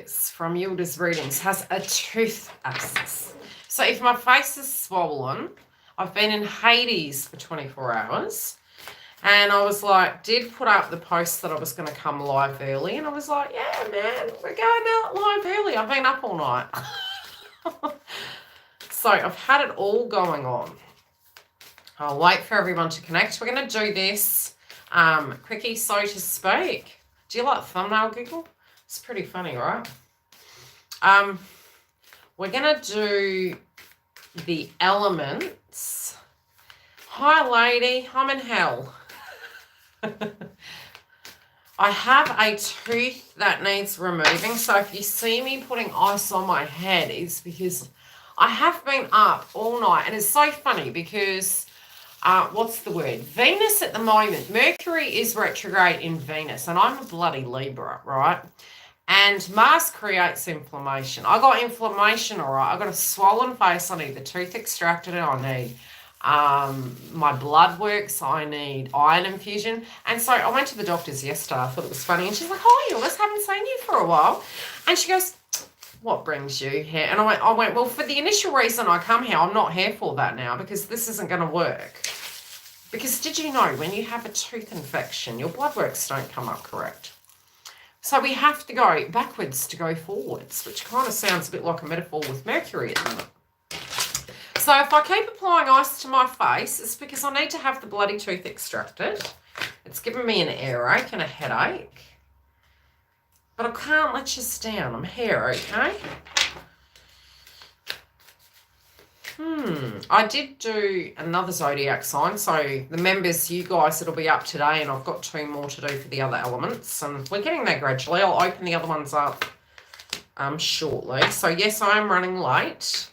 Liz from YILDIZ Readings has a tooth abscess. So if my face is swollen, I've been in Hades for 24 hours. And I was like, did put up the post that I was going to come live early. And I was like, yeah, man, we're going out live early. I've been up all night. So I've had it all going on. I'll wait for everyone to connect. We're going to do this quickie, so to speak. Do you like thumbnail giggle? It's pretty funny, right? We're going to do the elements. Hi, lady. I'm in hell. I have a tooth that needs removing. So if you see me putting ice on my head, it's because I have been up all night. And it's so funny because, what's the word? Venus at the moment, Mercury is retrograde in Venus. And I'm a bloody Libra, right? And Mars creates inflammation. I got inflammation, all right. I got a swollen face. I need the tooth extracted. I need my blood works. I need iron infusion. And so I went to the doctor's yesterday. I thought it was funny. And she's like, oh, Yildiz, haven't seen you for a while. And she goes, what brings you here? And I went, well, for the initial reason I come here, I'm not here for that now because this isn't going to work. Because did you know when you have a tooth infection, your blood works don't come up correct? So we have to go backwards to go forwards, which kind of sounds a bit like a metaphor with Mercury at the moment. So if I keep applying ice to my face, it's because I need to have the bloody tooth extracted. It's giving me an earache and a headache. But I can't let you down. I'm here, okay? I did do another zodiac sign. So the members, you guys, it'll be up today. And I've got 2 more to do for the other elements. And we're getting there gradually. I'll open the other ones up shortly. So yes, I am running late.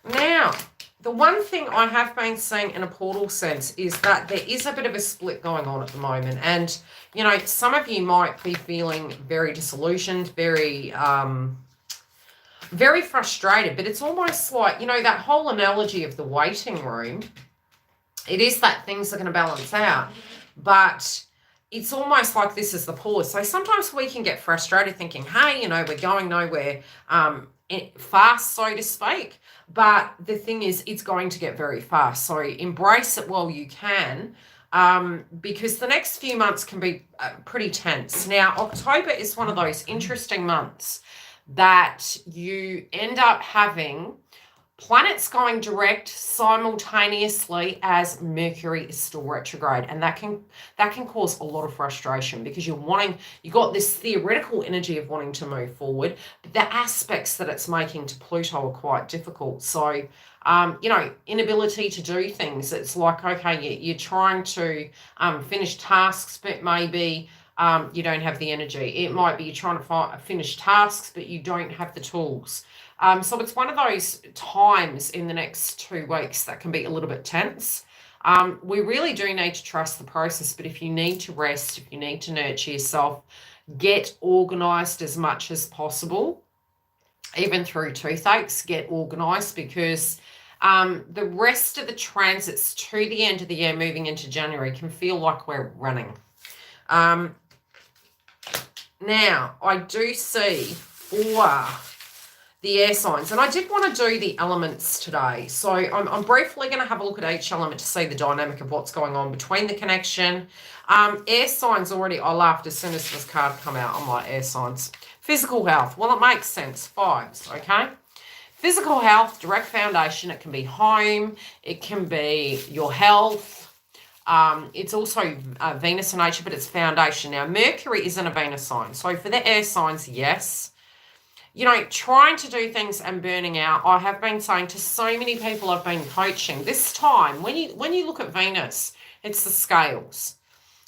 Now, the one thing I have been seeing in a portal sense is that there is a bit of a split going on at the moment. And, you know, some of you might be feeling very disillusioned, very frustrated. But it's almost like, you know, that whole analogy of the waiting room. It is that things are going to balance out. But it's almost like this is the pause. So sometimes we can get frustrated thinking, hey, you know, we're going nowhere fast, so to speak. But the thing is, it's going to get very fast. So embrace it while you can, because the next few months can be pretty tense. Now, October is one of those interesting months that you end up having planets going direct simultaneously as Mercury is still retrograde, and that can cause a lot of frustration because you got this theoretical energy of wanting to move forward, but the aspects that it's making to Pluto are quite difficult. So you know, inability to do things. It's like, okay, you're trying to finish tasks, but maybe you don't have the energy. It might be you're trying to finish tasks, but you don't have the tools. So it's one of those times in the next 2 weeks that can be a little bit tense. We really do need to trust the process, but if you need to rest, if you need to nurture yourself, get organised as much as possible. Even through toothaches, get organised because the rest of the transits to the end of the year, moving into January, can feel like we're running. Now, I do see for the air signs, and I did want to do the elements today. So I'm briefly going to have a look at each element to see the dynamic of what's going on between the connection. Air signs already, I laughed as soon as this card come out on my air signs. Physical health, well, it makes sense. 5s, okay? Physical health, direct foundation. It can be home. It can be your health. It's also Venus in nature, but it's foundation. Now, Mercury isn't a Venus sign. So for the air signs, yes. You know, trying to do things and burning out. I have been saying to so many people I've been coaching, this time, when you look at Venus, it's the scales.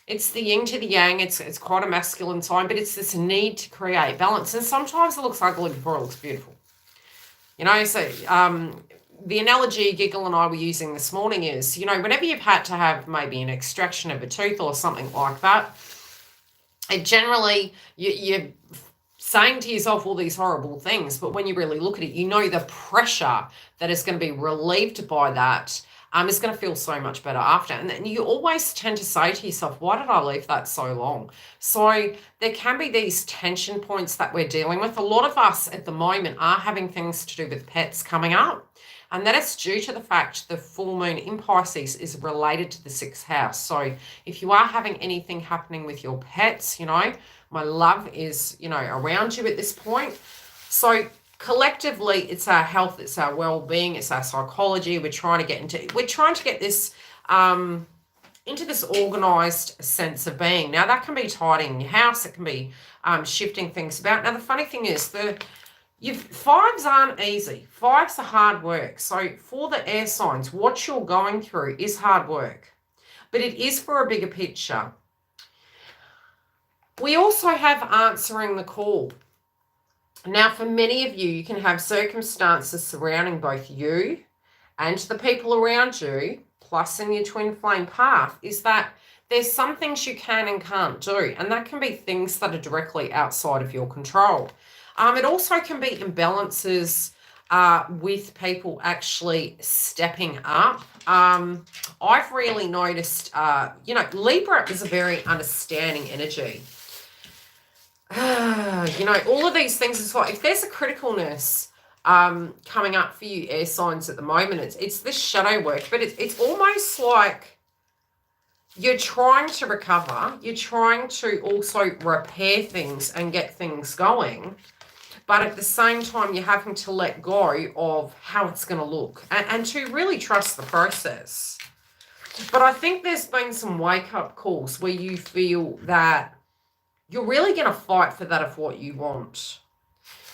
It's the yin to the yang. It's quite a masculine sign, but it's this need to create balance. And sometimes it looks ugly before it looks beautiful. You know, so the analogy Giggle and I were using this morning is, you know, whenever you've had to have maybe an extraction of a tooth or something like that, it generally, you're saying to yourself all these horrible things, but when you really look at it, you know the pressure that is going to be relieved by that is going to feel so much better after. And then you always tend to say to yourself, why did I leave that so long? So there can be these tension points that we're dealing with. A lot of us at the moment are having things to do with pets coming up. And that is due to the fact the full moon in Pisces is related to the 6th house. So if you are having anything happening with your pets, you know, my love is, you know, around you at this point. So collectively, it's our health, it's our well-being, it's our psychology. We're trying to get this into this organized sense of being. Now, that can be tidying your house. It can be shifting things about. Now, the funny thing is, fives aren't easy. Fives are hard work. So for the air signs, what you're going through is hard work, but it is for a bigger picture. We also have answering the call. Now, for many of you, you can have circumstances surrounding both you and the people around you, plus in your twin flame path, is that there's some things you can and can't do, and that can be things that are directly outside of your control. It also can be imbalances with people actually stepping up. I've really noticed, you know, Libra is a very understanding energy. You know, all of these things is like, if there's a criticalness coming up for you air signs at the moment, it's this shadow work, but it's almost like you're trying to recover, you're trying to also repair things and get things going, but at the same time you're having to let go of how it's going to look and to really trust the process. But I think there's been some wake-up calls where you feel that you're really going to fight for that of what you want.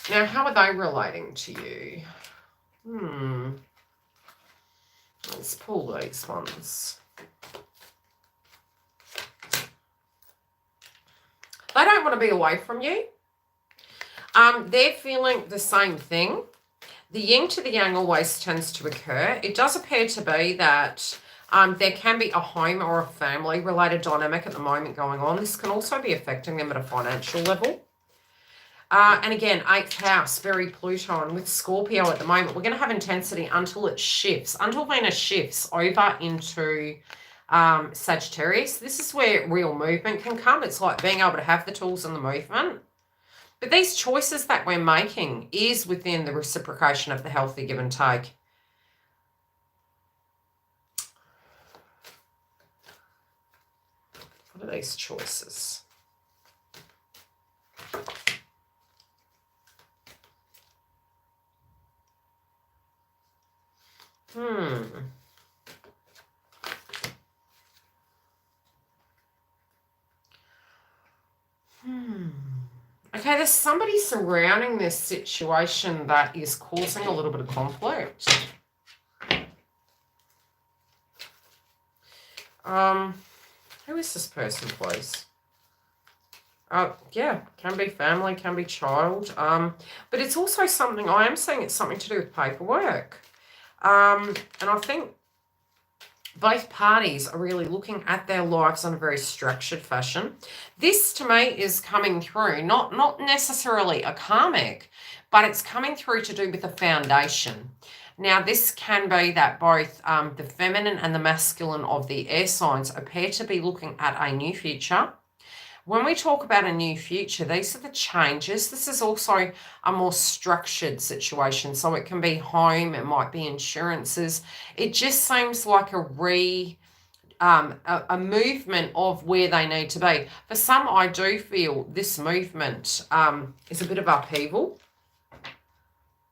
Now, how are they relating to you? Let's pull these ones. They don't want to be away from you. They're feeling the same thing. The yin to the yang always tends to occur. It does appear to be that there can be a home or a family related dynamic at the moment going on. This can also be affecting them at a financial level. And again, 8th house, very Pluton with Scorpio at the moment. We're going to have intensity until it shifts, until Venus shifts over into Sagittarius. This is where real movement can come. It's like being able to have the tools and the movement. But these choices that we're making is within the reciprocation of the healthy give and take. What are these choices? Okay, there's somebody surrounding this situation that is causing a little bit of conflict. Who is this person, please? Yeah, can be family, can be child. But it's also something, I am saying it's something to do with paperwork. And I think both parties are really looking at their lives in a very structured fashion. This, to me, is coming through, not necessarily a karmic, but it's coming through to do with a foundation. Now, this can be that both the feminine and the masculine of the air signs appear to be looking at a new future. When we talk about a new future, these are the changes. This is also a more structured situation. So it can be home, it might be insurances. It just seems like a movement of where they need to be. For some, I do feel this movement is a bit of upheaval.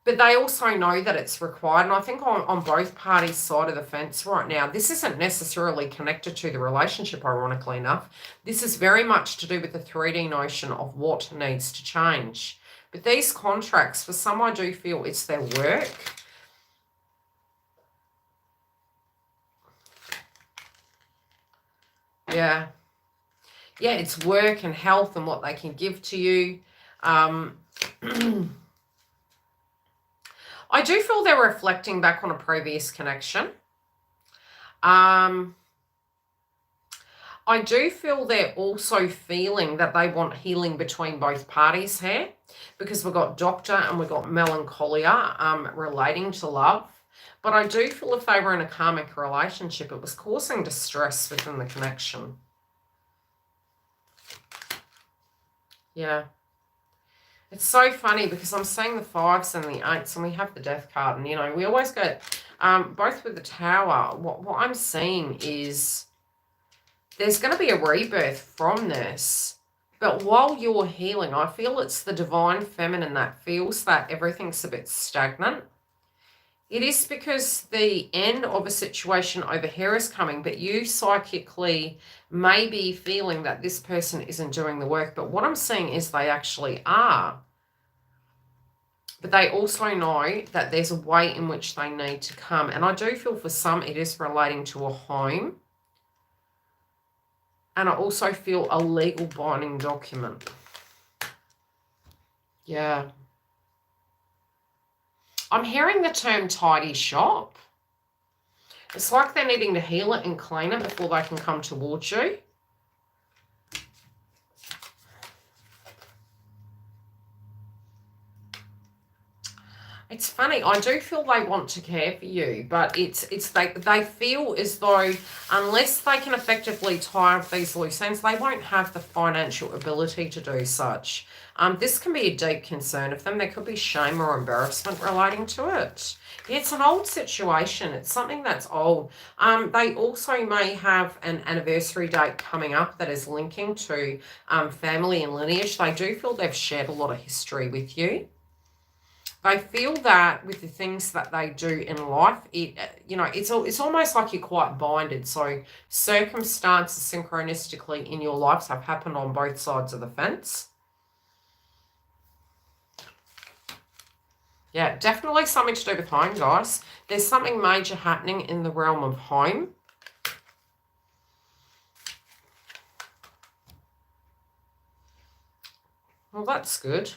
But they also know that it's required. And I think on both parties' side of the fence right now, this isn't necessarily connected to the relationship, ironically enough. This is very much to do with the 3D notion of what needs to change. But these contracts, for some, I do feel it's their work. Yeah. Yeah, it's work and health and what they can give to you. I do feel they're reflecting back on a previous connection. I do feel they're also feeling that they want healing between both parties here, because we've got Doctor and we've got Melancholia relating to love. But I do feel if they were in a karmic relationship, it was causing distress within the connection. Yeah. It's so funny because I'm seeing the 5s and the 8s, and we have the Death card. And, you know, we always get, both with the Tower, what I'm seeing is there's going to be a rebirth from this. But while you're healing, I feel it's the divine feminine that feels that everything's a bit stagnant. It is because the end of a situation over here is coming, but you psychically may be feeling that this person isn't doing the work. But what I'm seeing is they actually are. But they also know that there's a way in which they need to come. And I do feel for some it is relating to a home. And I also feel a legal binding document. Yeah. I'm hearing the term tidy shop. It's like they're needing to heal it and clean it before they can come towards you. It's funny, I do feel they want to care for you, but they feel as though unless they can effectively tie up these loose ends, they won't have the financial ability to do such. This can be a deep concern of them. There could be shame or embarrassment relating to it. Yeah, it's an old situation. It's something that's old. They also may have an anniversary date coming up that is linking to family and lineage. They do feel they've shared a lot of history with you. They feel that with the things that they do in life, it's almost like you're quite binded. So circumstances synchronistically in your lives have happened on both sides of the fence. Yeah, definitely something to do with home, guys. There's something major happening in the realm of home. Well, that's good.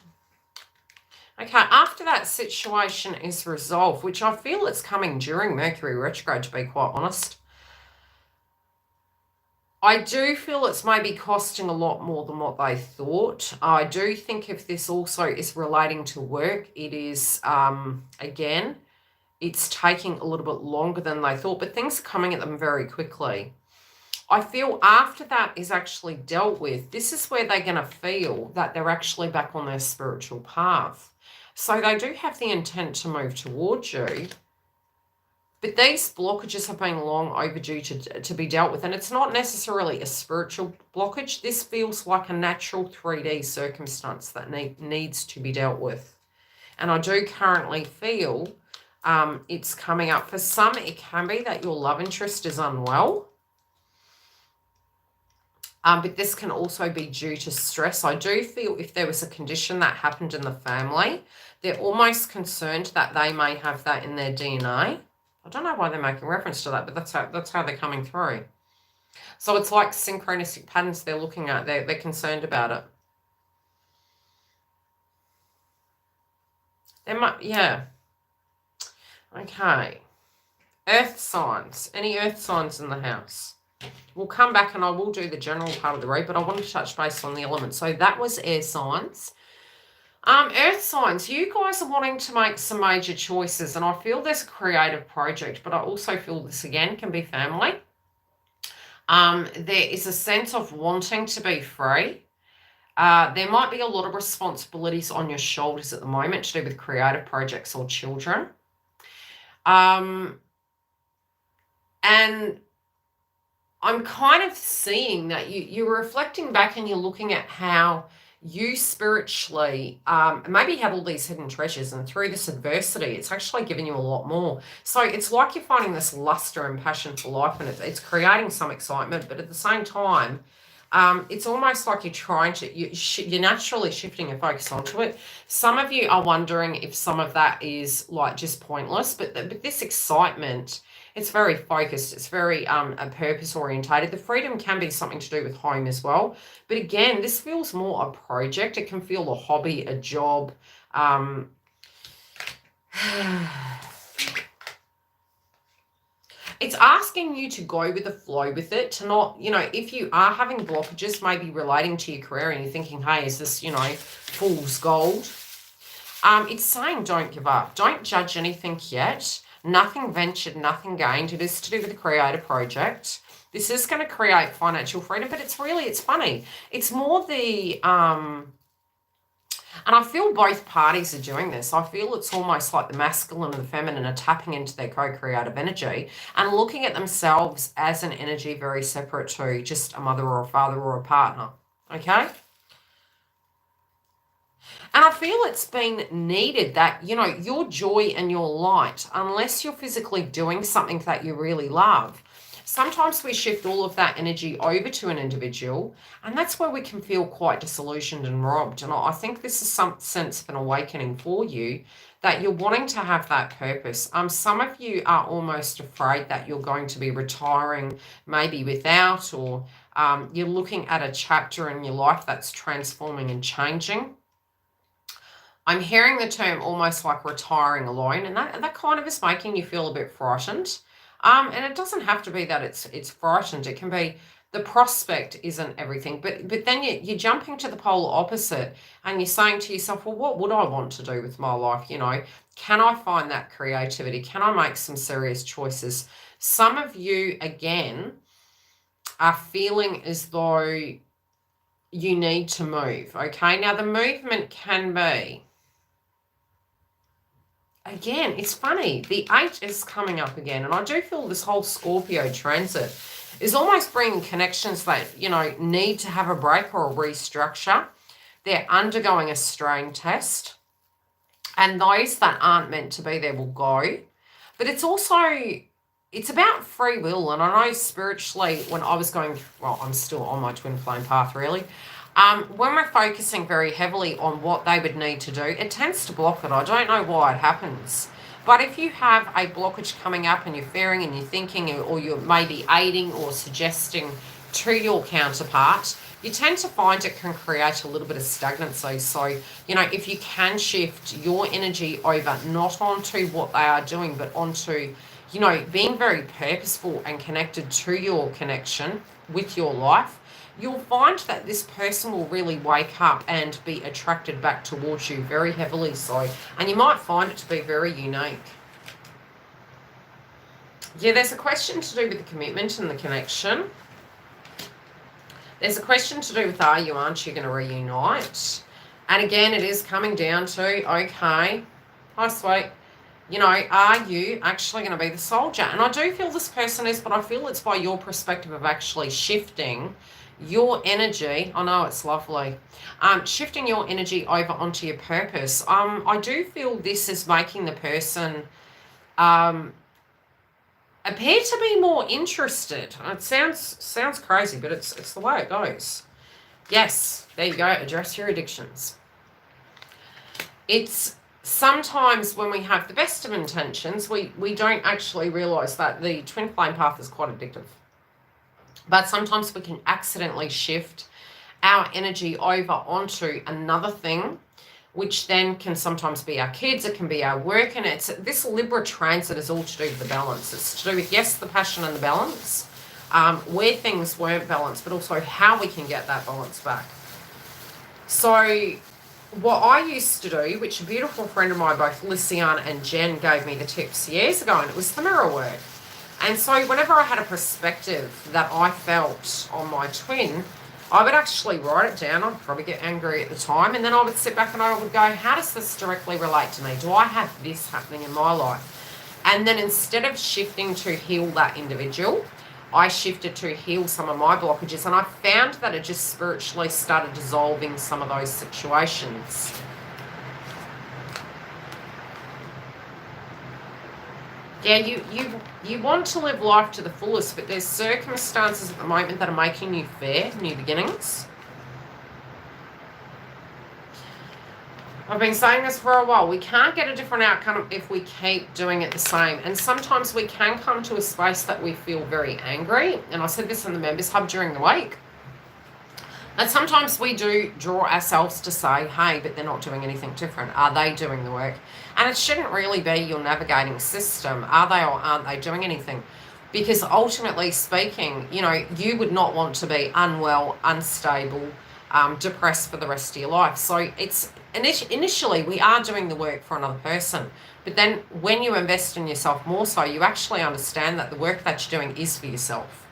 Okay, after that situation is resolved, which I feel it's coming during Mercury retrograde, to be quite honest, I do feel it's maybe costing a lot more than what they thought. I do think if this also is relating to work, it is, again, it's taking a little bit longer than they thought, but things are coming at them very quickly. I feel after that is actually dealt with, this is where they're going to feel that they're actually back on their spiritual path. So they do have the intent to move towards you. But these blockages have been long overdue to be dealt with. And it's not necessarily a spiritual blockage. This feels like a natural 3D circumstance that needs to be dealt with. And I do currently feel it's coming up. For some, it can be that your love interest is unwell. But this can also be due to stress. I do feel if there was a condition that happened in the family, they're almost concerned that they may have that in their DNA. I don't know why they're making reference to that, but that's how they're coming through. So it's like synchronistic patterns they're looking at. They're concerned about it. They might, yeah. Okay. Earth signs. Any earth signs in the house? We'll come back and I will do the general part of the read, but I want to touch base on the elements. So that was air signs. Earth signs, you guys are wanting to make some major choices, and I feel there's a creative project, but I also feel this again can be family. There is a sense of wanting to be free. There might be a lot of responsibilities on your shoulders at the moment to do with creative projects or children. And I'm kind of seeing that you're reflecting back and you're looking at how you spiritually maybe have all these hidden treasures, and through this adversity, it's actually giving you a lot more. So it's like you're finding this luster and passion for life, and it's creating some excitement, but at the same time, it's almost like you're trying to, you're naturally shifting your focus onto it. Some of you are wondering if some of that is like just pointless, but this excitement, it's very focused. It's very purpose orientated. The freedom can be something to do with home as well. But again, this feels more a project. It can feel a hobby, a job. It's asking you to go with the flow with it, to not, if you are having blockages maybe relating to your career and you're thinking, hey, is this, fool's gold? It's saying don't give up. Don't judge anything yet. Nothing ventured, nothing gained. It is to do with a creative project. This is going to create financial freedom, but it's funny. It's more the, and I feel both parties are doing this. I feel it's almost like the masculine and the feminine are tapping into their co-creative energy and looking at themselves as an energy very separate to just a mother or a father or a partner. Okay? And I feel it's been needed that, you know, your joy and your light, unless you're physically doing something that you really love, sometimes we shift all of that energy over to an individual, and that's where we can feel quite disillusioned and robbed. And I think this is some sense of an awakening for you, that you're wanting to have that purpose. Some of you are almost afraid that you're going to be retiring maybe without, or you're looking at a chapter in your life that's transforming and changing. I'm hearing the term almost like retiring alone, and that kind of is making you feel a bit frightened. And it doesn't have to be that it's frightened. It can be the prospect isn't everything. But then you're jumping to the polar opposite, and you're saying to yourself, well, what would I want to do with my life? You know, can I find that creativity? Can I make some serious choices? Some of you, again, are feeling as though you need to move. Okay, now the movement can be, again, it's funny. The 8 is coming up again. And I do feel this whole Scorpio transit is almost bringing connections that, you know, need to have a break or a restructure. They're undergoing a strain test. And those that aren't meant to be there will go. But it's also, it's about free will. And I know spiritually, when I was going, well, I'm still on my twin flame path, really. When we're focusing very heavily on what they would need to do, it tends to block it. I don't know why it happens. But if you have a blockage coming up and you're fearing and you're thinking, or you're maybe aiding or suggesting to your counterpart, you tend to find it can create a little bit of stagnancy. So, you know, if you can shift your energy over, not onto what they are doing, but onto, you know, being very purposeful and connected to your connection with your life, you'll find that this person will really wake up and be attracted back towards you very heavily so. And you might find it to be very unique. Yeah, there's a question to do with the commitment and the connection. There's a question to do with aren't you going to reunite? And again, it is coming down to, okay, hi sweet, you know, are you actually going to be the soldier? And I do feel this person is, but I feel it's by your perspective of actually shifting your energy. I know it's lovely. Shifting your energy over onto your purpose. I do feel this is making the person appear to be more interested. It sounds crazy, but it's the way it goes. Yes, there you go. Address your addictions. It's sometimes when we have the best of intentions, we don't actually realize that the twin flame path is quite addictive. But sometimes we can accidentally shift our energy over onto another thing, which then can sometimes be our kids, it can be our work, and it's this Libra transit is all to do with the balance. It's to do with, yes, the passion and the balance, where things weren't balanced, but also how we can get that balance back. So what I used to do, which a beautiful friend of mine, both Lysiane and Jen, gave me the tips years ago, and it was the mirror work. And so whenever I had a perspective that I felt on my twin, I would actually write it down. I'd probably get angry at the time. And then I would sit back and I would go, how does this directly relate to me? Do I have this happening in my life? And then instead of shifting to heal that individual, I shifted to heal some of my blockages. And I found that it just spiritually started dissolving some of those situations. Yeah, you want to live life to the fullest, but there's circumstances at the moment that are making you fear new beginnings. I've been saying this for a while. We can't get a different outcome if we keep doing it the same. And sometimes we can come to a space that we feel very angry. And I said this in the Members Hub during the week. And sometimes we do draw ourselves to say, hey, but they're not doing anything different. Are they doing the work? And it shouldn't really be your navigating system. Are they or aren't they doing anything? Because ultimately speaking, you know, you would not want to be unwell, unstable, depressed for the rest of your life. So it's initially we are doing the work for another person, but then when you invest in yourself more so, you actually understand that the work that you're doing is for yourself.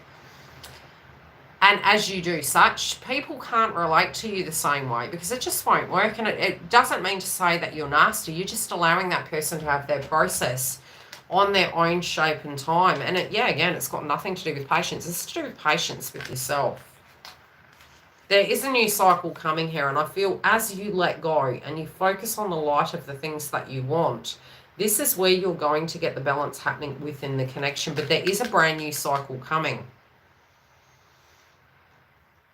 And as you do such, people can't relate to you the same way because it just won't work. And it doesn't mean to say that you're nasty. You're just allowing that person to have their process on their own shape and time. And again, it's got nothing to do with patience. It's to do with patience with yourself. There is a new cycle coming here, and I feel as you let go and you focus on the light of the things that you want, this is where you're going to get the balance happening within the connection. But there is a brand new cycle coming.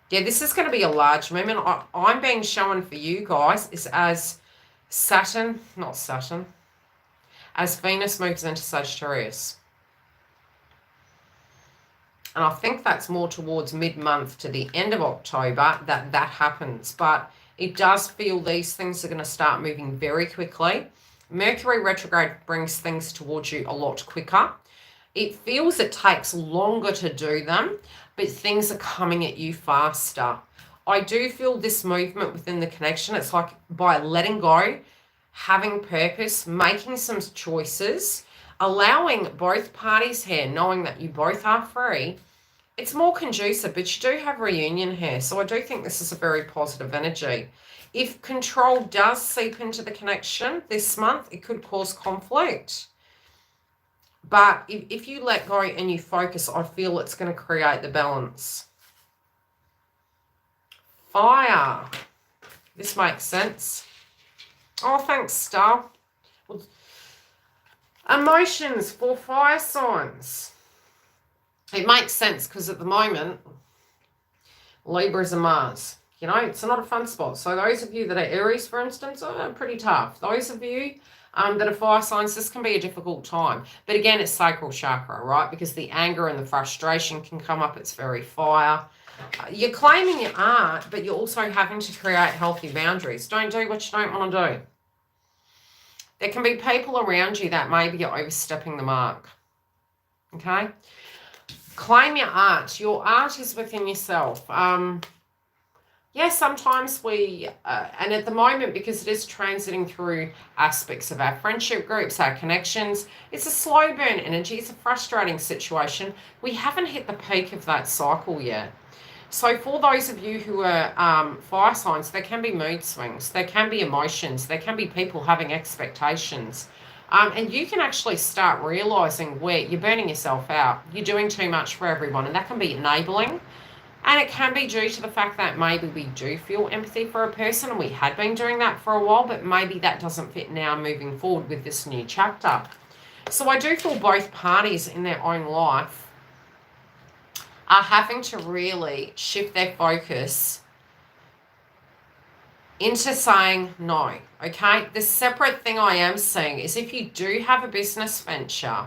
Yeah, this is going to be a large movement. I'm being shown for you guys is as as Venus moves into Sagittarius. And I think that's more towards mid-month to the end of October that happens. But it does feel these things are going to start moving very quickly. Mercury retrograde brings things towards you a lot quicker. It feels it takes longer to do them, but things are coming at you faster. I do feel this movement within the connection. It's like by letting go, having purpose, making some choices, allowing both parties here, knowing that you both are free, it's more conducive, but you do have reunion here. So I do think this is a very positive energy. If control does seep into the connection this month, it could cause conflict. But if you let go and you focus, I feel it's going to create the balance. Fire. This makes sense. Oh, thanks, Star. Emotions for fire signs. It makes sense because at the moment, Libra's a Mars. You know, it's not a fun spot. So those of you that are Aries, for instance, are pretty tough. Those of you that are fire signs, this can be a difficult time. But again, it's sacral chakra, right? Because the anger and the frustration can come up. It's very fire. You're claiming your art, but you're also having to create healthy boundaries. Don't do what you don't want to do. There can be people around you that maybe you're overstepping the mark. Okay? Claim your art. Your art is within yourself. Yeah, sometimes we, and at the moment, because it is transiting through aspects of our friendship groups, our connections, it's a slow burn energy. It's a frustrating situation. We haven't hit the peak of that cycle yet. So for those of you who are fire signs, there can be mood swings. There can be emotions. There can be people having expectations. And you can actually start realizing where you're burning yourself out. You're doing too much for everyone, and that can be enabling. And it can be due to the fact that maybe we do feel empathy for a person, and we had been doing that for a while, but maybe that doesn't fit now moving forward with this new chapter. So I do feel both parties in their own life are having to really shift their focus into saying no, okay? The separate thing I am seeing is if you do have a business venture,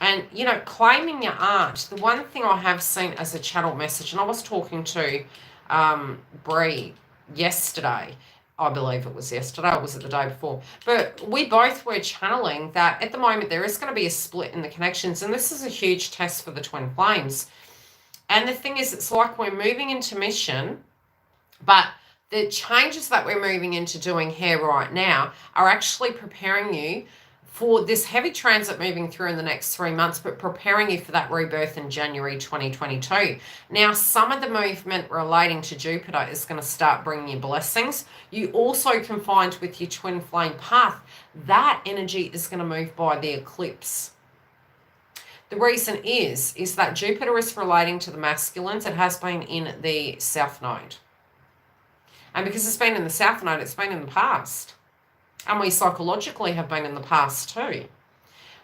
and, you know, claiming your art, the one thing I have seen as a channel message, and I was talking to Bree yesterday, I believe it was yesterday, or was it the day before? But we both were channeling that at the moment there is going to be a split in the connections, and this is a huge test for the twin flames. And the thing is, it's like we're moving into mission, but the changes that we're moving into doing here right now are actually preparing you for this heavy transit moving through in the next 3 months, but preparing you for that rebirth in January 2022. Now, some of the movement relating to Jupiter is going to start bringing you blessings. You also can find with your twin flame path, that energy is going to move by the eclipse. The reason is that Jupiter is relating to the masculines. It has been in the South Node. And because it's been in the South Node, it's been in the past. And we psychologically have been in the past too.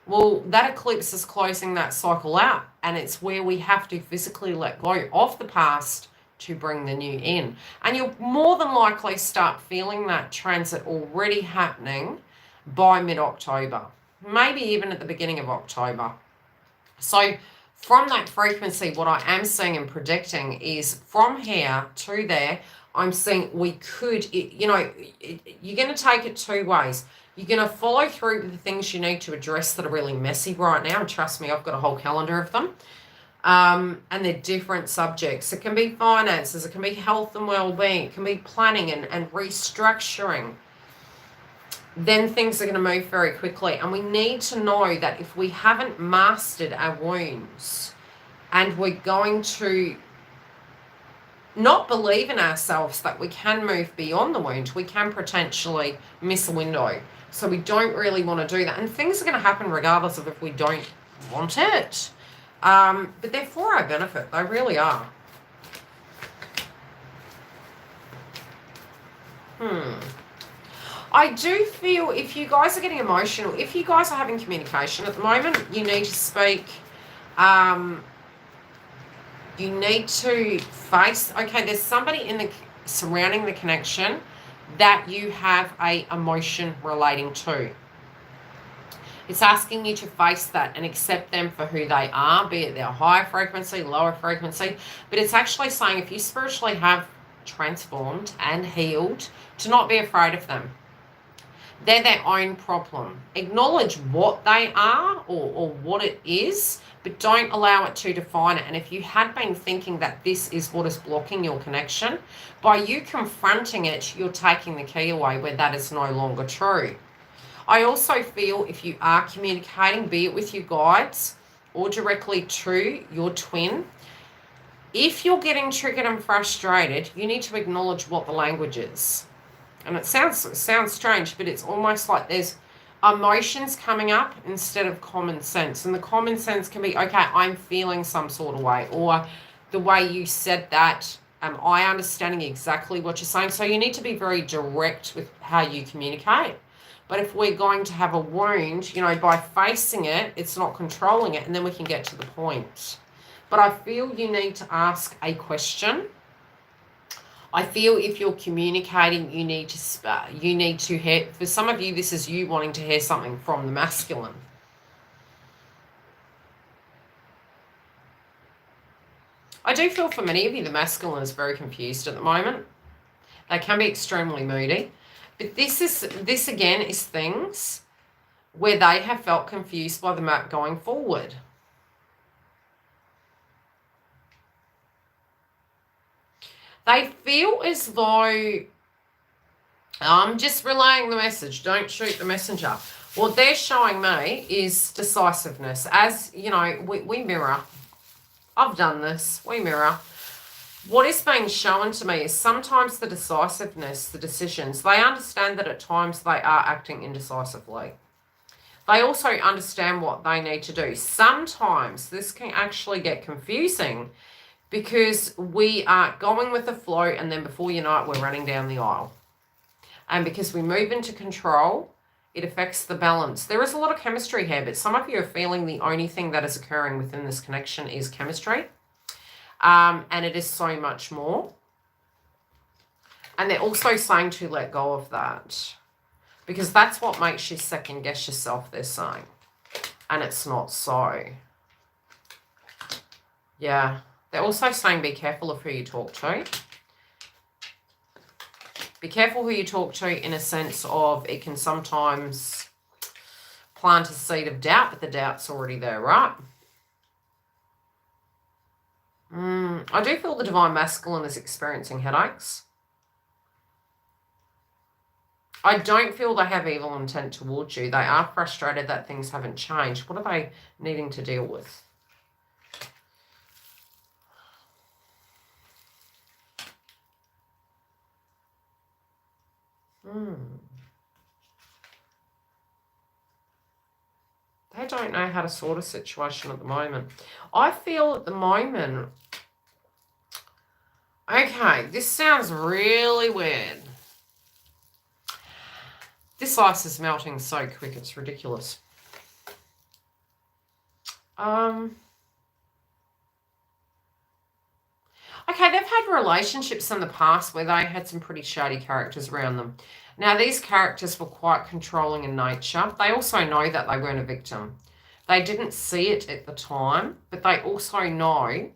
Well, that eclipse is closing that cycle out, and it's where we have to physically let go of the past to bring the new in. And you'll more than likely start feeling that transit already happening by mid-October, maybe even at the beginning of October. So from that frequency, what I am seeing and predicting is from here to there, I'm seeing we could, you're going to take it two ways. You're going to follow through with the things you need to address that are really messy right now. And trust me, I've got a whole calendar of them. And they're different subjects. It can be finances, it can be health and well-being, it can be planning and restructuring. Then things are going to move very quickly. And we need to know that if we haven't mastered our wounds and we're going to not believe in ourselves that we can move beyond the wound, we can potentially miss a window. So we don't really want to do that. And things are going to happen regardless of if we don't want it. But they're for our benefit. They really are. I do feel if you guys are getting emotional, if you guys are having communication at the moment, you need to speak. You need to face, okay, there's somebody in the surrounding the connection that you have a emotion relating to. It's asking you to face that and accept them for who they are, be it their higher frequency, lower frequency. But it's actually saying if you spiritually have transformed and healed, to not be afraid of them. They're their own problem. Acknowledge what they are or what it is, but don't allow it to define it. And if you had been thinking that this is what is blocking your connection, by you confronting it, you're taking the key away where that is no longer true. I also feel if you are communicating, be it with your guides or directly to your twin, if you're getting triggered and frustrated, you need to acknowledge what the language is. And it sounds strange, but it's almost like there's emotions coming up instead of common sense. And the common sense can be, okay, I'm feeling some sort of way, or the way you said that, am I understanding exactly what you're saying? So you need to be very direct with how you communicate. But if we're going to have a wound, you know, by facing it, it's not controlling it, and then we can get to the point. But I feel you need to ask a question. I feel if you're communicating, you need to hear, for some of you, this is you wanting to hear something from the masculine. I do feel for many of you, the masculine is very confused at the moment. They can be extremely moody. But this again is things where they have felt confused by the map going forward. They feel as though, I'm just relaying the message, don't shoot the messenger. What they're showing me is decisiveness. As, you know, we mirror. I've done this. We mirror. What is being shown to me is sometimes the decisiveness, the decisions, they understand that at times they are acting indecisively. They also understand what they need to do. Sometimes this can actually get confusing because we are going with the flow and then before you know it, we're running down the aisle. And because we move into control, it affects the balance. There is a lot of chemistry here, but some of you are feeling the only thing that is occurring within this connection is chemistry. And it is so much more. And they're also saying to let go of that. Because that's what makes you second guess yourself, they're saying. And it's not so. Yeah. They're also saying be careful of who you talk to. Be careful who you talk to in a sense of it can sometimes plant a seed of doubt, but the doubt's already there, right? I do feel the divine masculine is experiencing headaches. I don't feel they have evil intent towards you. They are frustrated that things haven't changed. What are they needing to deal with? They don't know how to sort a situation at the moment. I feel at the moment, okay, this sounds really weird. This ice is melting so quick, it's ridiculous. Okay, they've had relationships in the past where they had some pretty shady characters around them. Now, these characters were quite controlling in nature. They also know that they weren't a victim. They didn't see it at the time, but they also know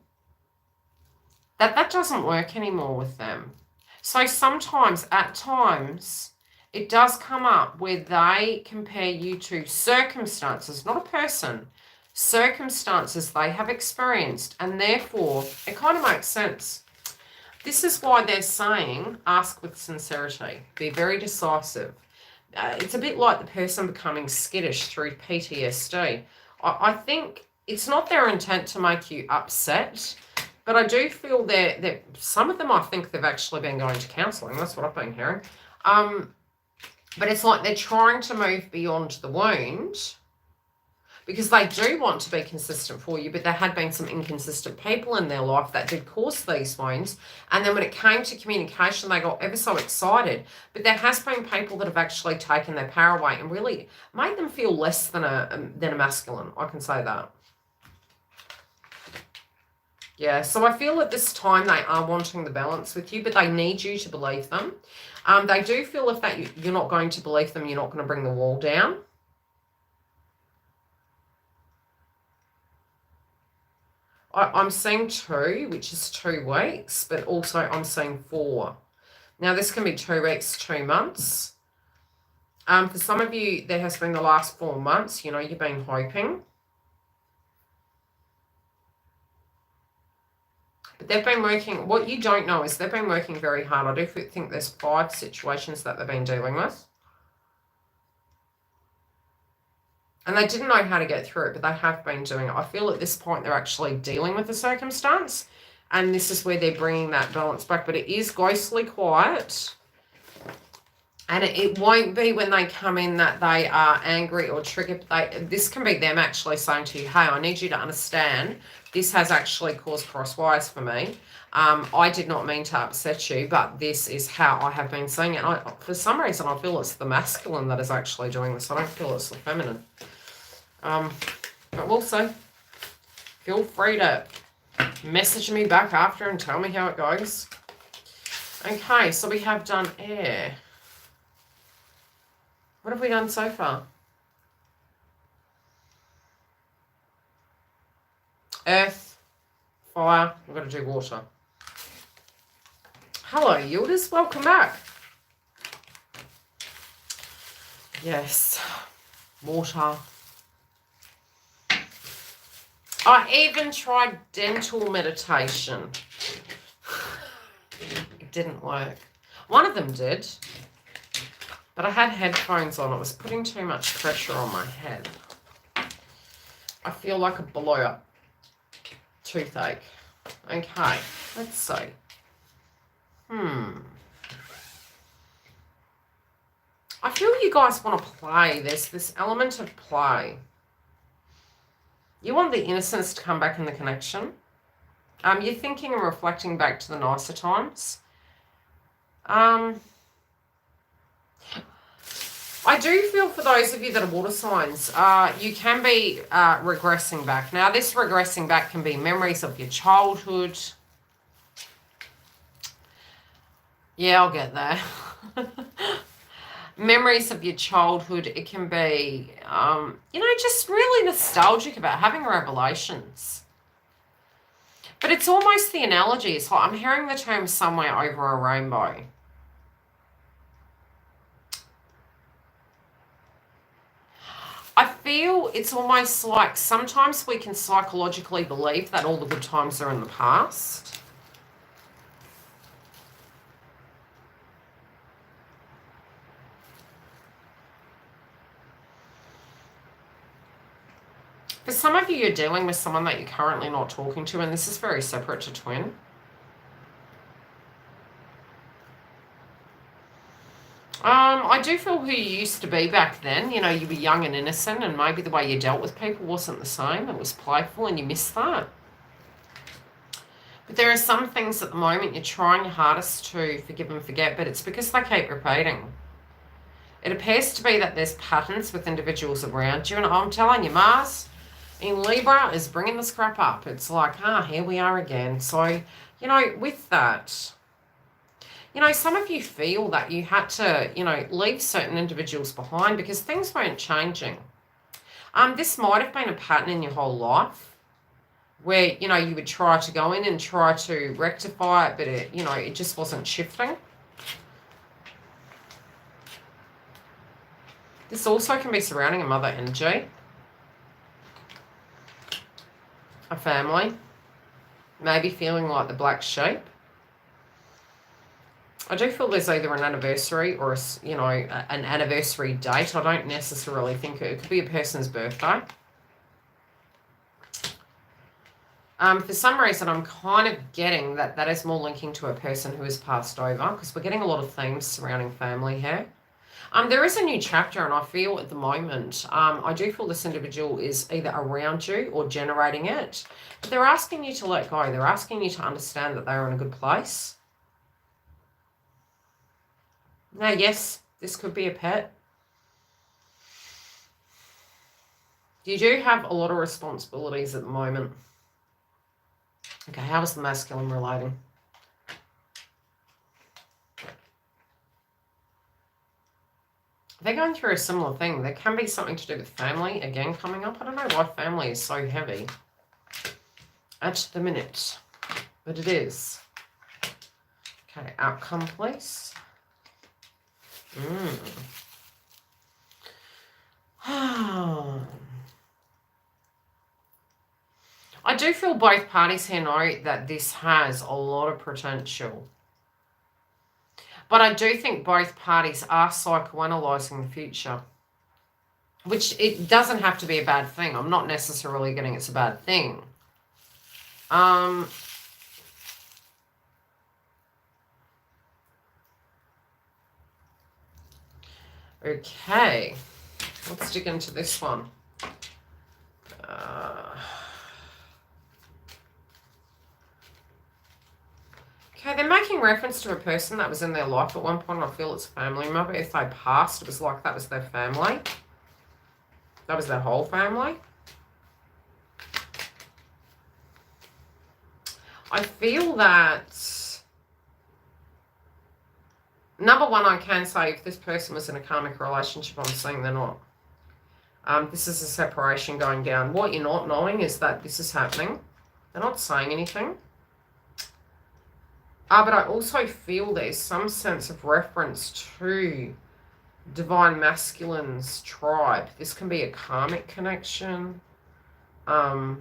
that that doesn't work anymore with them. So sometimes, at times, it does come up where they compare you to circumstances, not a person, circumstances they have experienced, and therefore it kind of makes sense. This is why they're saying ask with sincerity, be very decisive. It's a bit like the person becoming skittish through PTSD. I think it's not their intent to make you upset, but I do feel that some of them, I think they've actually been going to counselling. That's what I've been hearing. But it's like they're trying to move beyond the wound, because they do want to be consistent for you, but there had been some inconsistent people in their life that did cause these wounds. And then when it came to communication, they got ever so excited. But there has been people that have actually taken their power away and really made them feel less than a masculine. I can say that. Yeah, so I feel at this time they are wanting the balance with you, but they need you to believe them. They do feel if that you're not going to believe them, you're not going to bring the wall down. I'm seeing 2, which is 2 weeks, but also I'm seeing 4. Now, this can be 2 weeks, 2 months. For some of you, there has been the last 4 months. You know, you've been hoping. But they've been working, what you don't know is they've been working very hard. I do think there's 5 situations that they've been dealing with. And they didn't know how to get through it, but they have been doing it. I feel at this point they're actually dealing with the circumstance. And this is where they're bringing that balance back. But it is ghostly quiet. And it won't be when they come in that they are angry or triggered. This can be them actually saying to you, hey, I need you to understand this has actually caused cross wires for me. I did not mean to upset you, but this is how I have been seeing it. For some reason, I feel it's the masculine that is actually doing this. I don't feel it's the feminine. But we'll see. Feel free to message me back after and tell me how it goes. Okay, so we have done air. What have we done so far? Earth, fire, we've got to do water. Hello, YILDIZ, welcome back. Yes, water. I even tried dental meditation. It didn't work. One of them did, but I had headphones on. It was putting too much pressure on my head. I feel like a blow. Toothache. Okay, let's see. I feel you guys want to play. There's this element of play. You want the innocence to come back in the connection. You're thinking and reflecting back to the nicer times. I do feel for those of you that are water signs, you can be regressing back. Now, this regressing back can be memories of your childhood. Yeah, I'll get there. Memories of your childhood. It can be, just really nostalgic about having revelations. But it's almost the analogy. It's like I'm hearing the term somewhere over a rainbow. I feel it's almost like sometimes we can psychologically believe that all the good times are in the past. For some of you, you're dealing with someone that you're currently not talking to, and this is very separate to twin. I do feel who you used to be back then. You know, you were young and innocent, and maybe the way you dealt with people wasn't the same. It was playful, and you missed that. But there are some things at the moment you're trying your hardest to forgive and forget, but it's because they keep repeating. It appears to be that there's patterns with individuals around you, and I'm telling you, Mars in Libra is bringing the scrap up. It's like, here we are again. So, with that, some of you feel that you had to, leave certain individuals behind because things weren't changing. This might have been a pattern in your whole life where, you would try to go in and try to rectify it, but it just wasn't shifting. This also can be surrounding a mother energy. a family, maybe feeling like the black sheep. I do feel there's either an anniversary or, an anniversary date. I don't necessarily think it could be a person's birthday. For some reason, I'm kind of getting that is more linking to a person who has passed over, because we're getting a lot of themes surrounding family here. There is a new chapter, and I feel at the moment, I do feel this individual is either around you or generating it. But they're asking you to let go. They're asking you to understand that they're in a good place. Now, yes, this could be a pet. You do have a lot of responsibilities at the moment. Okay, how is the masculine relating? They're going through a similar thing. There can be something to do with family, again, coming up. I don't know why family is so heavy at the minute, but it is. Okay, outcome, please. I do feel both parties here know that this has a lot of potential. But I do think both parties are psychoanalyzing the future. Which it doesn't have to be a bad thing. I'm not necessarily getting it's a bad thing. Okay. Let's dig into this one. Okay, they're making reference to a person that was in their life at one point. I feel it's a family member. If they passed, it was like that was their family. That was their whole family. I feel that, number one, I can say if this person was in a karmic relationship, I'm saying they're not. This is a separation going down. What you're not knowing is that this is happening. They're not saying anything. But I also feel there's some sense of reference to divine masculine's tribe. This can be a karmic connection. The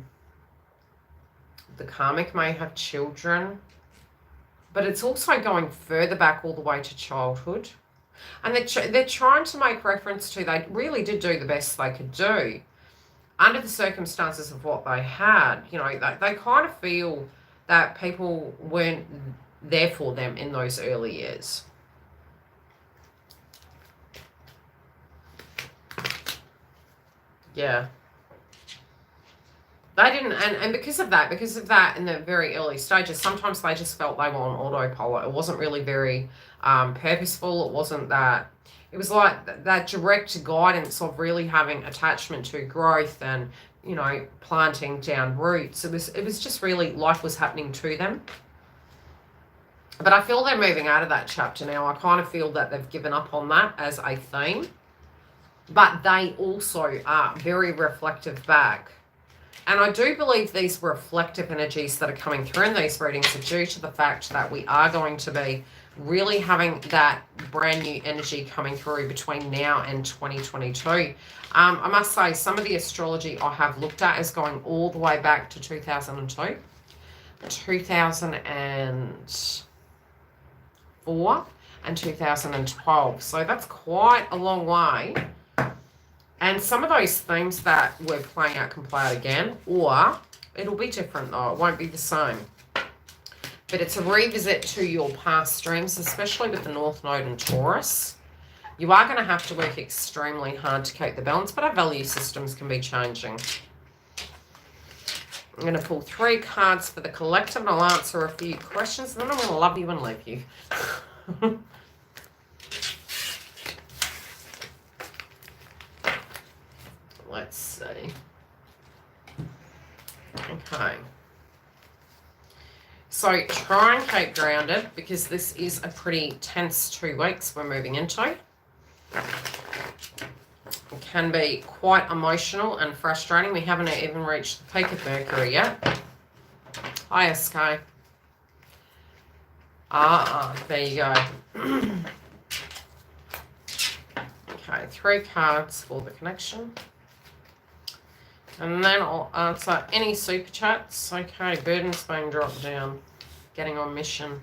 karmic may have children. But it's also going further back all the way to childhood. And they're trying to make reference to they really did do the best they could do under the circumstances of what they had. You know, they kind of feel that people weren't there for them in those early years. Yeah. They didn't, and because of that in the very early stages, sometimes they just felt they were on autopilot. It wasn't really very purposeful. It wasn't that, it was like that direct guidance of really having attachment to growth and, you know, planting down roots. It was just really, life was happening to them. But I feel they're moving out of that chapter now. I kind of feel that they've given up on that as a theme. But they also are very reflective back. And I do believe these reflective energies that are coming through in these readings are due to the fact that we are going to be really having that brand new energy coming through between now and 2022. I must say, some of the astrology I have looked at is going all the way back to 2002, 2004, and 2012. So that's quite a long way. And some of those themes that we're playing out can play out again, or it'll be different though. It won't be the same. But it's a revisit to your past streams, especially with the North Node and Taurus. You are going to have to work extremely hard to keep the balance, but our value systems can be changing. I'm going to pull 3 cards for the collective, and I'll answer a few questions, and then I'm going to love you and leave you. Let's see. Okay. So try and keep grounded because this is a pretty tense 2 weeks we're moving into. It can be quite emotional and frustrating. We haven't even reached the peak of Mercury yet. Hi, SK. There you go. Okay, 3 cards for the connection. And then I'll answer any super chats. Okay, burdens being dropped down. Getting on mission.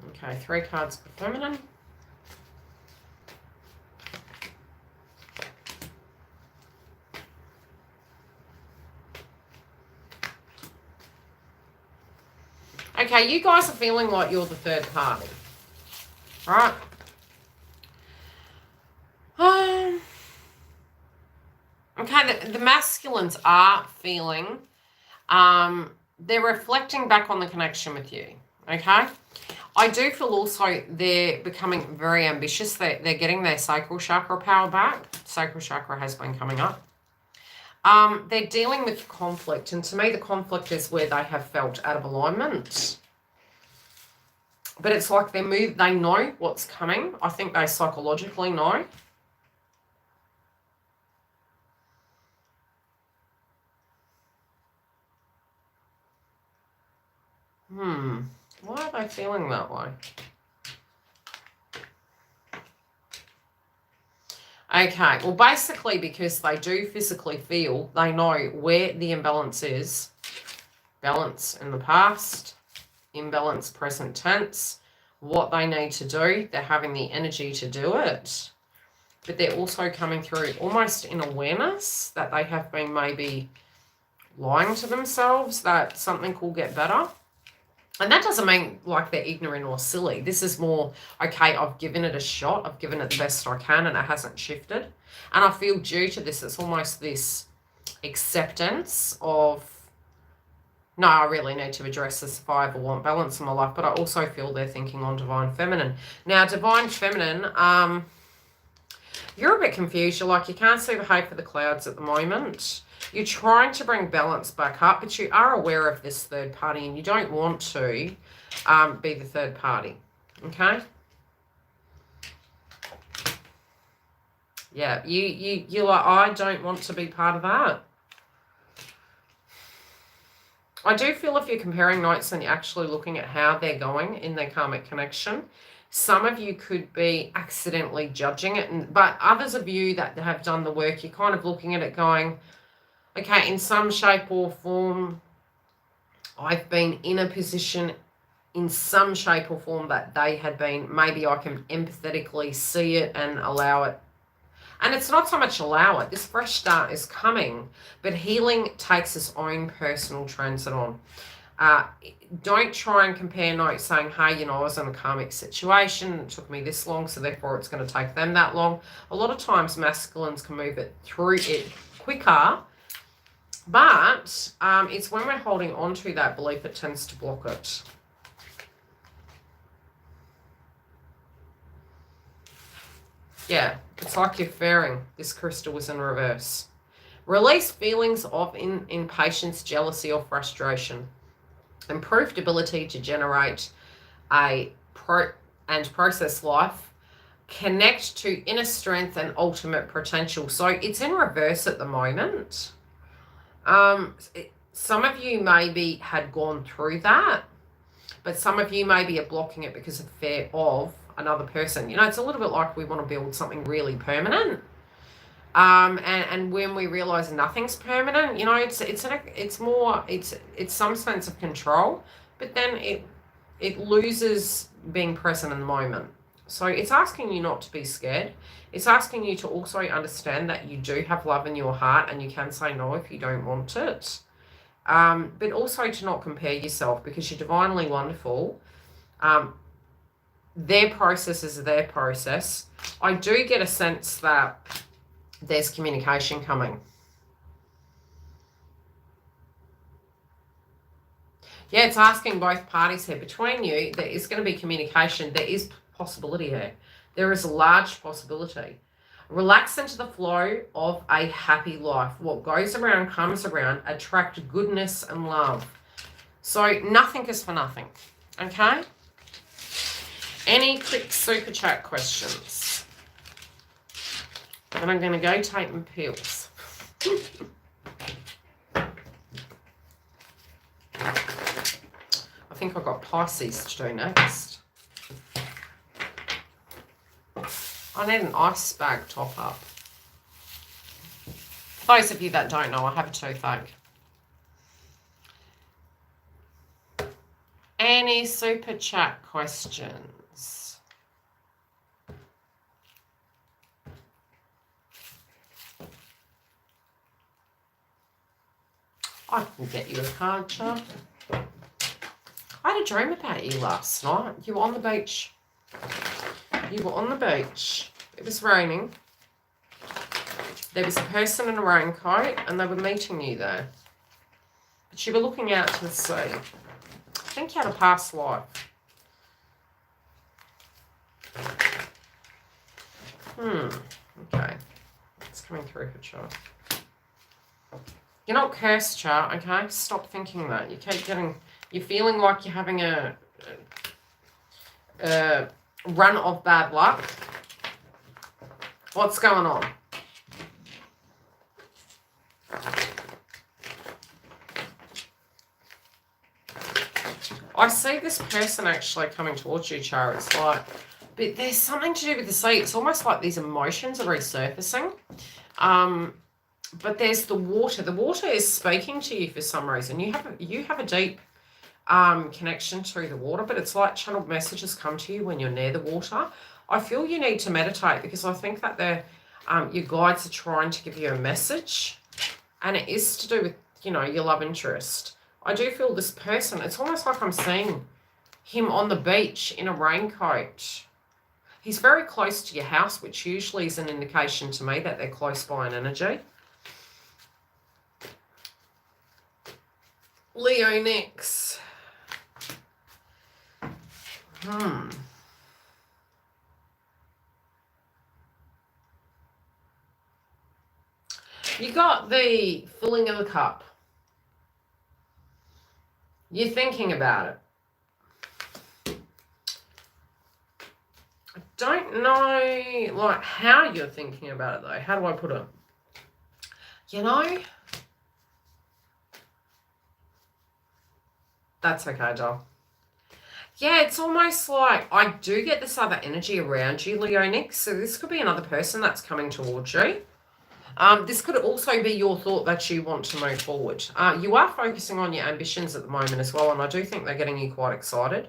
Okay, 3 cards for feminine. Okay, you guys are feeling like you're the third party. All right. Okay, the masculines are feeling, they're reflecting back on the connection with you, okay? I do feel also they're becoming very ambitious. They're getting their sacral chakra power back. Sacral chakra has been coming up. They're dealing with conflict, and to me the conflict is where they have felt out of alignment. But it's like they know what's coming. I think they psychologically know. Why are they feeling that way? Okay, well, basically because they do physically feel, they know where the imbalance is. Balance in the past, imbalance present tense, what they need to do. They're having the energy to do it. But they're also coming through almost in awareness that they have been maybe lying to themselves that something will get better. And that doesn't mean like they're ignorant or silly. This is more, okay, I've given it a shot. I've given it the best I can and it hasn't shifted. And I feel due to this, it's almost this acceptance of, no, I really need to address this if I ever want balance in my life. But I also feel they're thinking on divine feminine. Now, divine feminine, you're a bit confused. You're like, you can't see the hay for the clouds at the moment. You're trying to bring balance back up, but you are aware of this third party and you don't want to be the third party, okay? Yeah, you're like, I don't want to be part of that. I do feel if you're comparing notes and you're actually looking at how they're going in their karmic connection, some of you could be accidentally judging it, but others of you that have done the work, you're kind of looking at it going, okay, in some shape or form, I've been in a position in some shape or form that they had been. Maybe I can empathetically see it and allow it. And it's not so much allow it. This fresh start is coming, but healing takes its own personal transit on. Don't try and compare notes saying, hey, you know, I was in a karmic situation. It took me this long, so therefore it's going to take them that long. A lot of times masculines can move it through it quicker. But it's when we're holding on to that belief, it tends to block it. Yeah, it's like you're fairing. This crystal was in reverse. Release feelings of impatience, jealousy, or frustration. Improved ability to generate and process life. Connect to inner strength and ultimate potential. So it's in reverse at the moment. Some of you maybe had gone through that, but some of you maybe are blocking it because of fear of another person. You know, it's a little bit like we want to build something really permanent. And when we realize nothing's permanent, you know, it's some sense of control, but then it loses being present in the moment. So it's asking you not to be scared. It's asking you to also understand that you do have love in your heart and you can say no if you don't want it. But also to not compare yourself because you're divinely wonderful. Their process is their process. I do get a sense that there's communication coming. Yeah, it's asking both parties here. Between you, there is going to be communication. There is possibility here. There is a large possibility. Relax into the flow of a happy life. What goes around comes around. Attract goodness and love. So nothing is for nothing. Okay? Any quick super chat questions? And I'm going to go take my pills. I think I've got Pisces to do next. I need an ice bag top up. For those of you that don't know, I have a toothache. Any super chat questions? I can get you a card, Chuck. I had a dream about you last night. You were on the beach. You were on the beach. It was raining. There was a person in a raincoat and they were meeting you there. But you were looking out to the sea. I think you had a past life. Okay. It's coming through for sure. You're not cursed, Char, okay? Stop thinking that. You keep getting... You're feeling like you're having a run of bad luck. What's going on? I see this person actually coming towards you, Char. It's like, but there's something to do with the sea. It's almost like these emotions are resurfacing. But there's the water. The water is speaking to you for some reason. You have a deep connection to the water, but it's like channeled messages come to you when you're near the water. I feel you need to meditate because I think that your guides are trying to give you a message, and it is to do with, you know, your love interest. I do feel this person, it's almost like I'm seeing him on the beach in a raincoat. He's very close to your house, which usually is an indication to me that they're close by in energy. Leo next. You got the filling of the cup. You're thinking about it. I don't know, like, how you're thinking about it, though. How do I put it? You know? That's okay, doll. Yeah, it's almost like I do get this other energy around you, Leonix. So this could be another person that's coming towards you. This could also be your thought that you want to move forward. You are focusing on your ambitions at the moment as well, and I do think they're getting you quite excited.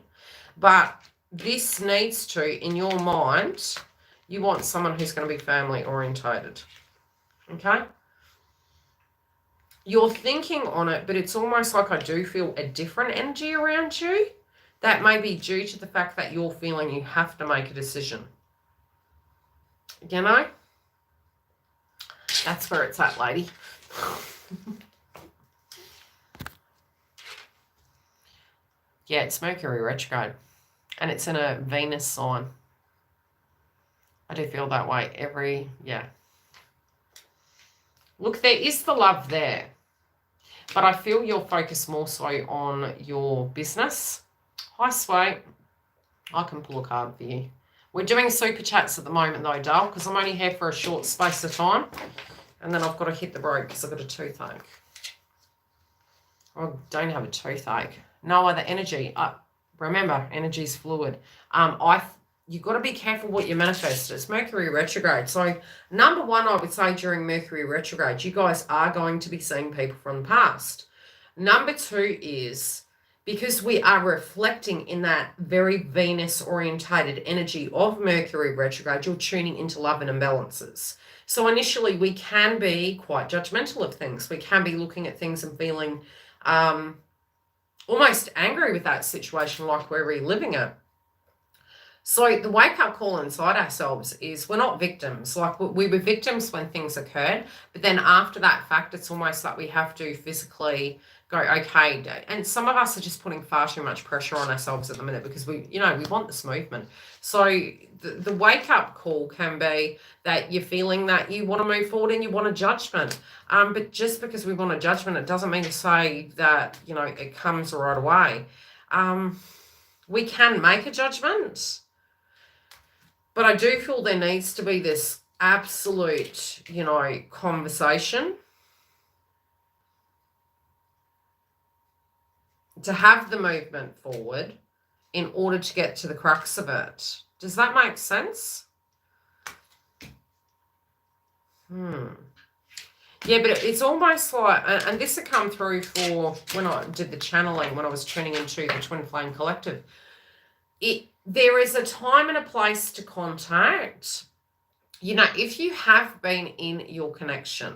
But this needs to, in your mind, you want someone who's going to be family orientated. Okay? You're thinking on it, but it's almost like I do feel a different energy around you. That may be due to the fact that you're feeling you have to make a decision. You know? That's where it's at, lady. Yeah, it's Mercury retrograde. And it's in a Venus sign. I do feel that way yeah. Look, there is the love there. But I feel you're focused more so on your business. Hi, Sway. I can pull a card for you. We're doing super chats at the moment, though, Dale, because I'm only here for a short space of time. And then I've got to hit the road because I've got a toothache. I don't have a toothache. No other energy. Remember, energy is fluid. You've got to be careful what you manifest. It's Mercury retrograde. So, number one, I would say during Mercury retrograde, you guys are going to be seeing people from the past. Number two is, because we are reflecting in that very Venus-orientated energy of Mercury retrograde, you're tuning into love and imbalances. So initially, we can be quite judgmental of things. We can be looking at things and feeling almost angry with that situation, like we're reliving it. So the wake-up call inside ourselves is we're not victims. Like, we were victims when things occurred, but then after that fact, it's almost like we have to physically go, okay. And some of us are just putting far too much pressure on ourselves at the minute because we want this movement. So the wake-up call can be that you're feeling that you want to move forward and you want a judgment. But just because we want a judgment, it doesn't mean to say that, it comes right away. We can make a judgment. But I do feel there needs to be this absolute, conversation to have the movement forward in order to get to the crux of it. Does that make sense? Yeah, but it's almost like, and this had come through for when I did the channeling, when I was tuning into the Twin Flame Collective. There is a time and a place to contact. You know, if you have been in your connection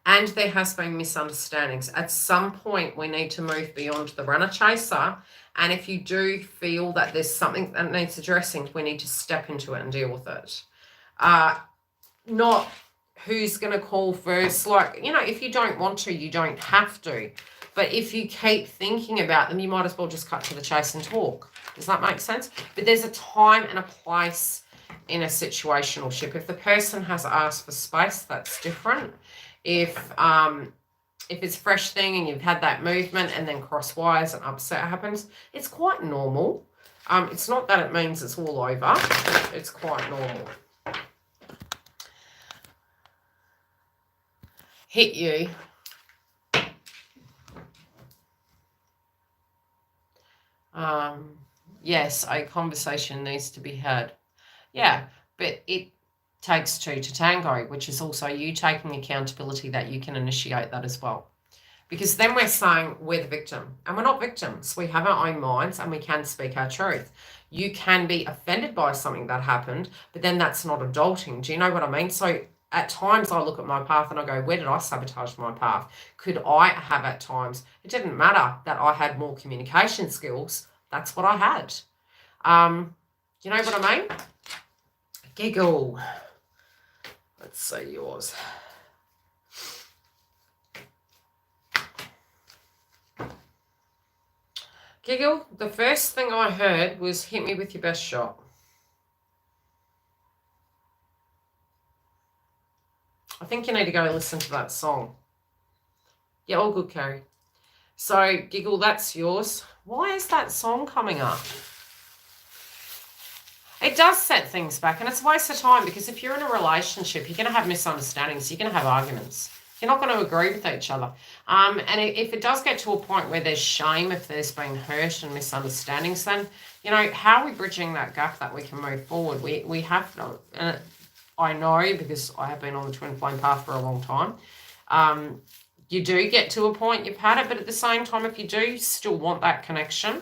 and there has been misunderstandings, at some point we need to move beyond the runner chaser. And if you do feel that there's something that needs addressing, we need to step into it and deal with it. Not who's going to call first. Like, you know, if you don't want to, you don't have to. But if you keep thinking about them, you might as well just cut to the chase and talk. Does that make sense? But there's a time and a place in a situational ship. If the person has asked for space, that's different. If it's a fresh thing and you've had that movement and then cross wires and upset happens, it's quite normal. It's not that it means it's all over. It's quite normal. Hit you. Yes, a conversation needs to be had. Yeah, but it takes two to tango, which is also you taking accountability that you can initiate that as well. Because then we're saying we're the victim, and we're not victims. We have our own minds and we can speak our truth. You can be offended by something that happened, but then that's not adulting. Do you know what I mean? So at times I look at my path and I go, where did I sabotage my path? Could I have at times? It didn't matter that I had more communication skills. That's what I had. You know what I mean? Giggle. Let's see yours. Giggle, the first thing I heard was hit me with your best shot. I think you need to go listen to that song. Yeah, all good, Carrie. So, Giggle, that's yours. Why is that song coming up? It does set things back, and it's a waste of time, because if you're in a relationship, you're going to have misunderstandings, you're going to have arguments. You're not going to agree with each other. And if it does get to a point where there's shame, if there's been hurt and misunderstandings, then, you know, how are we bridging that gap that we can move forward? We have to, and I know, because I have been on the twin flame path for a long time, you do get to a point, you've had it, but at the same time, if you do still want that connection,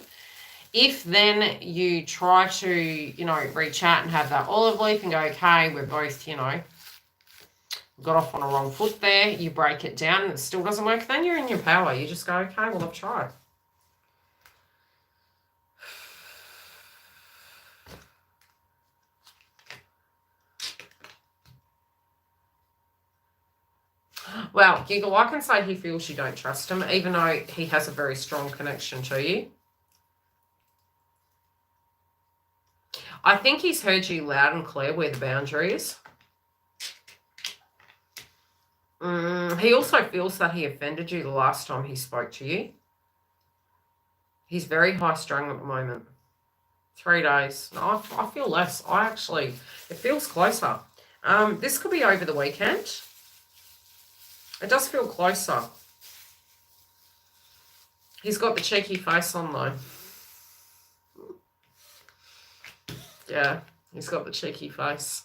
if then you try to, you know, reach out and have that olive leaf and go, okay, we're both, you know, got off on a wrong foot there, you break it down and it still doesn't work, then you're in your power. You just go, okay, well, I've tried. Well, Giggle, I can say he feels you don't trust him, even though he has a very strong connection to you. I think he's heard you loud and clear where the boundary is. He also feels that he offended you the last time he spoke to you. He's very high-strung at the moment. 3 days. No, I feel less. It feels closer. This could be over the weekend. It does feel closer. He's got the cheeky face on, though. Yeah, he's got the cheeky face.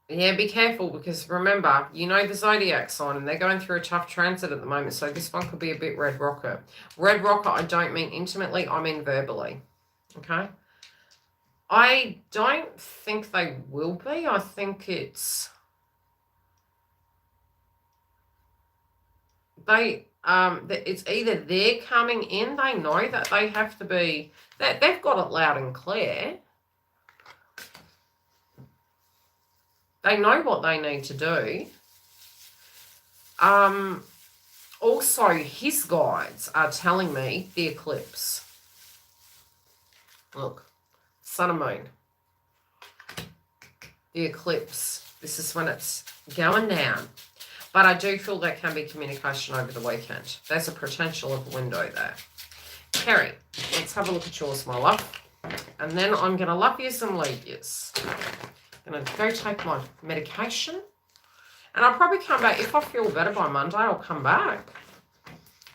Yeah, be careful, because remember, you know the zodiac sign, and they're going through a tough transit at the moment, so this one could be a bit red rocket. Red rocket, I don't mean intimately, I mean verbally. Okay? I don't think they will be. I think it's... it's either they're coming in, they know that they have to be... They've got it loud and clear. They know what they need to do. Also, his guides are telling me the eclipse. Look, sun and moon. The eclipse. This is when it's going down. But I do feel there can be communication over the weekend. There's a potential of a window there. Kerry, let's have a look at yours, my love. And then I'm going to love yous and leave yous. I'm going to go take my medication. And I'll probably come back. If I feel better by Monday, I'll come back.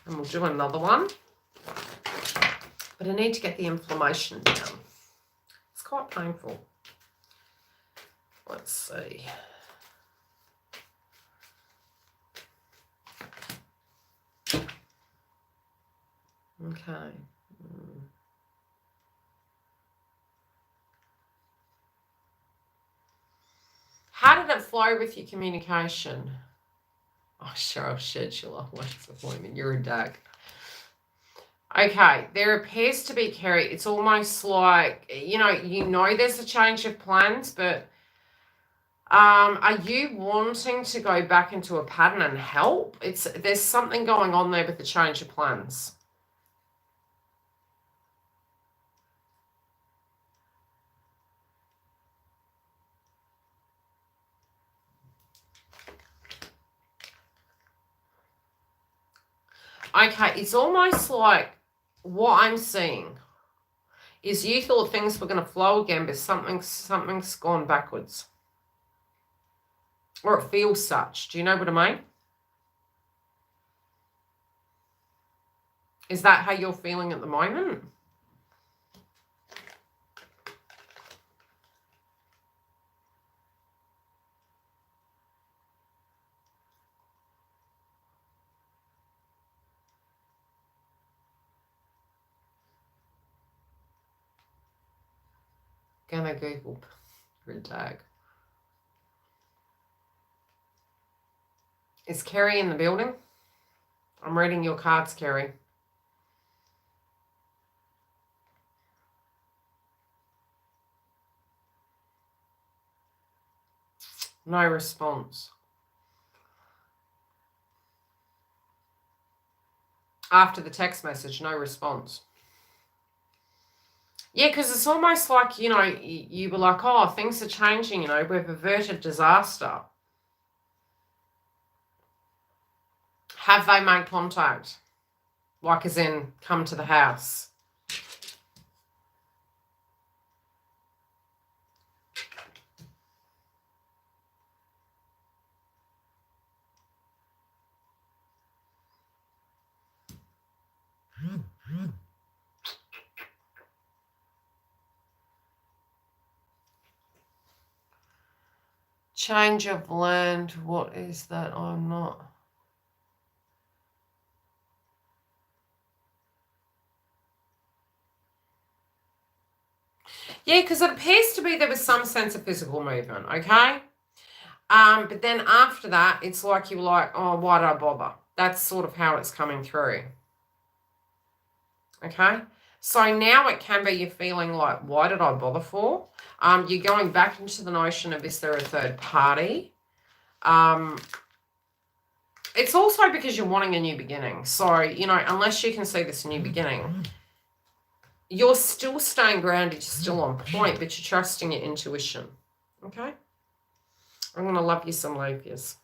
And we'll do another one. But I need to get the inflammation down. It's quite painful. Let's see. Okay. How did it flow with your communication? Oh, Cheryl schedule a wife's appointment. You're a duck. Okay, there appears to be, Kerry, it's almost like, you know there's a change of plans, but are you wanting to go back into a pattern and help? There's something going on there with the change of plans. Okay, it's almost like what I'm seeing is you thought things were going to flow again, but something's gone backwards. Or it feels such. Do you know what I mean? Is that how you're feeling at the moment? Gonna Google your tag. Is Kerry in the building? I'm reading your cards, Kerry. No response. After the text message, no response. Yeah, because it's almost like, you were like, oh, things are changing, we've averted disaster. Have they made contact? Like as in, come to the house. Change of land. What is that? I'm not. Yeah, because it appears to be there was some sense of physical movement, okay? But then after that, it's like you were like, oh, why did I bother? That's sort of how it's coming through. Okay? So now it can be you're feeling like, why did I bother for? You're going back into the notion of, is there a third party? It's also because you're wanting a new beginning. So, unless you can see this new beginning, you're still staying grounded, you're still on point, but you're trusting your intuition. Okay? I'm going to love you some leave yous.